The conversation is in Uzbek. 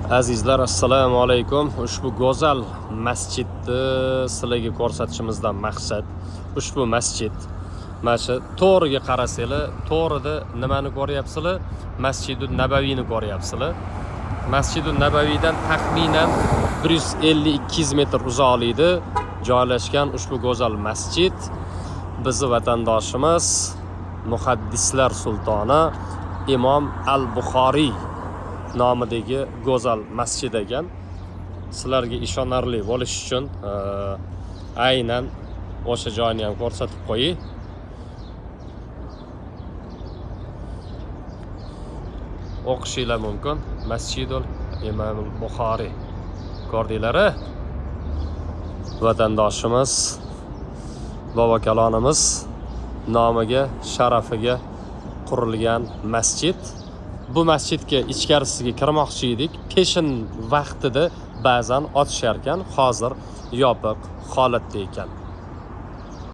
Azizlar, assalomu alaykum. Ushbu go'zal masjidni sizlarga ko'rsatishimizdan maqsad ushbu masjid. Mana shu to'riga qarasanglar, to'rida nimani ko'ryapsizlar? Masjidun Nabaviyni ko'ryapsizlar. Masjidun Nabaviydan taxminan 150-200 metr uzoqlikda joylashgan ushbu go'zal masjid bizni vatandoshimiz muhaddislar sultoni Imom al-Buxoriy nomidagi go'zal masjid ekan. Sizlarga ishonarli bo'lish uchun aynan o'sha joyni ham ko'rsatib qo'ying. O'qishinglar mumkin. Masjidul Imom al-Buxoriy. Ko'rdinglar? Vatandoshimiz bobo kalonimiz nomiga, sharafiga qurilgan masjid. Bu masjidga ichkarisiga kirmoqchi edik. Peshin vaqtida ba'zan ochishar ekan, hozir yopiq holatda ekan.